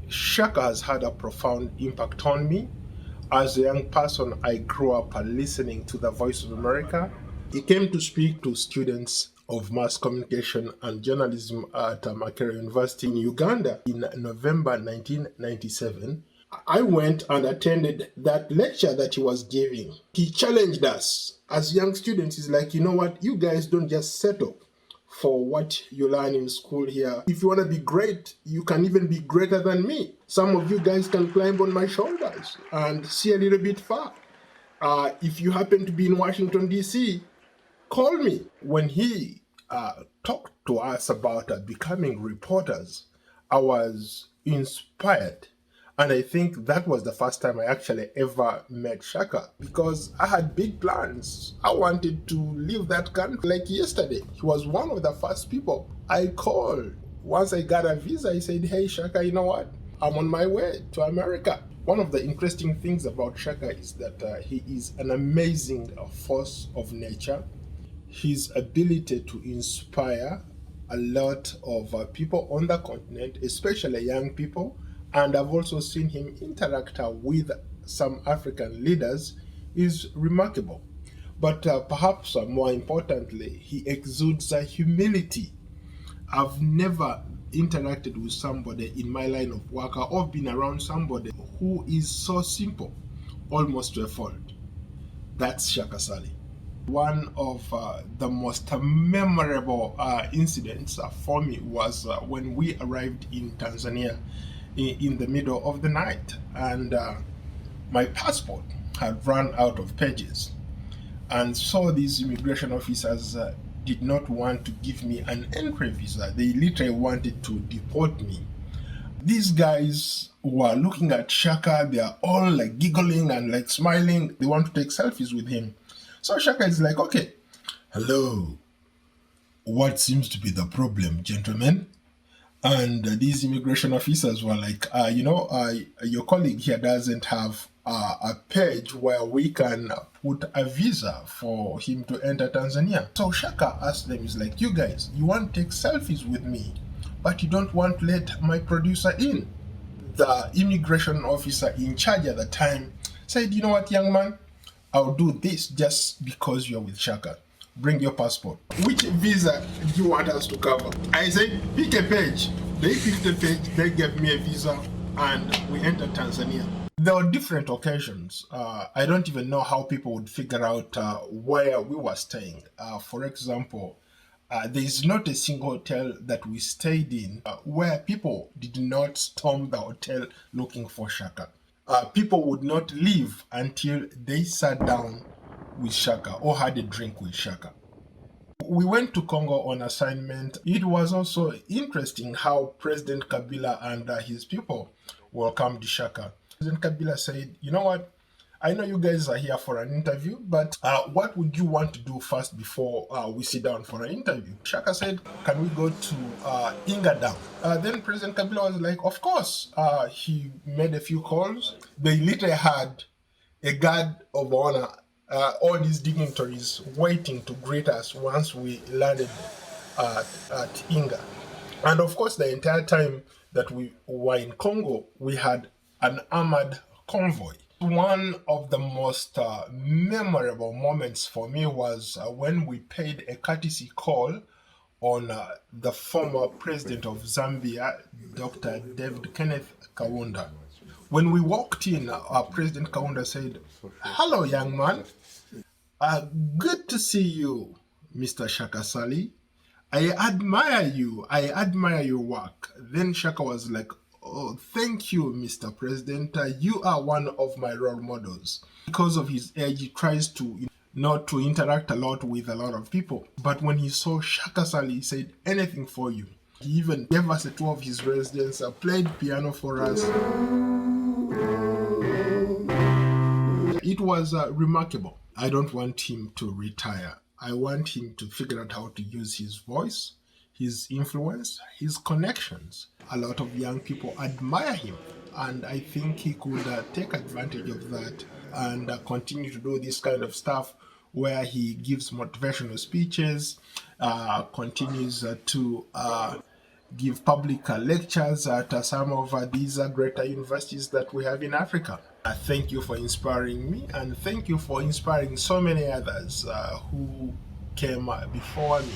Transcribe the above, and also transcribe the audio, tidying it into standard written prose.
Shaka has had a profound impact on me. As a young person, I grew up listening to the Voice of America. He came to speak to students of mass communication and journalism at Makerere University in Uganda in November 1997. I went and attended that lecture that he was giving. He challenged us as young students. He's like, you know what, you guys don't just settle for what you learn in school here. If you want to be great, you can even be greater than me. Some of you guys can climb on my shoulders and see a little bit far. If you happen to be in Washington, D.C., call me. When he talked to us about becoming reporters, I was inspired. And I think that was the first time I actually ever met Shaka, because I had big plans. I wanted to leave that country like yesterday. He was one of the first people I called. Once I got a visa, I said, hey Shaka, you know what? I'm on my way to America. One of the interesting things about Shaka is that he is an amazing force of nature. His ability to inspire a lot of people on the continent, especially young people, and I've also seen him interact with some African leaders, is remarkable. But perhaps more importantly, he exudes a humility. I've never interacted with somebody in my line of work or been around somebody who is so simple, almost to a fault. That's Shaka Ssali. One of the most memorable incidents for me was when we arrived in Tanzania in the middle of the night, and my passport had run out of pages, and so these immigration officers did not want to give me an entry visa. They literally wanted to deport me. These guys were looking at Shaka. They are all like giggling and like smiling. They want to take selfies with him. So Shaka is like, okay, hello, what seems to be the problem, gentlemen? And these immigration officers were like, your colleague here doesn't have a page where we can put a visa for him to enter Tanzania. So Shaka asked them, he's like, you guys, you want to take selfies with me, but you don't want to let my producer in. The immigration officer in charge at the time said, you know what, young man, I'll do this just because you're with Shaka. Bring your passport. Which visa do you want us to cover? I said, pick a page. They picked a page, they gave me a visa, and we entered Tanzania. There were different occasions. I don't even know how people would figure out where we were staying. For example, there is not a single hotel that we stayed in where people did not storm the hotel looking for Shaka. People would not leave until they sat down with Shaka or had a drink with Shaka. We went to Congo on assignment. It was also interesting how President Kabila and his people welcomed Shaka. President Kabila said, you know what, I know you guys are here for an interview, but what would you want to do first before we sit down for an interview? Shaka said, can we go to Inga Dam? Then President Kabila was like, of course. He made a few calls. They literally had a guard of honor, all these dignitaries waiting to greet us once we landed at Inga. And of course, the entire time that we were in Congo, we had an armored convoy. One of the most memorable moments for me was when we paid a courtesy call on the former president of Zambia, Dr. Kenneth Kabila. When we walked in, President Kabila said, hello, young man. Good to see you, Mr. Shaka Ssali. I admire you. I admire your work. Then Shaka was like, oh, thank you, Mr. President. You are one of my role models. Because of his age, he tries to not to interact a lot with a lot of people. But when he saw Shaka Ssali, he said, anything for you. He even gave us a tour of his residence, played piano for us. It was remarkable. I don't want him to retire. I want him to figure out how to use his voice, his influence, his connections. A lot of young people admire him, and I think he could take advantage of that and continue to do this kind of stuff where he gives motivational speeches, continues to give public lectures at some of these greater universities that we have in Africa. Thank you for inspiring me, and thank you for inspiring so many others who came before me.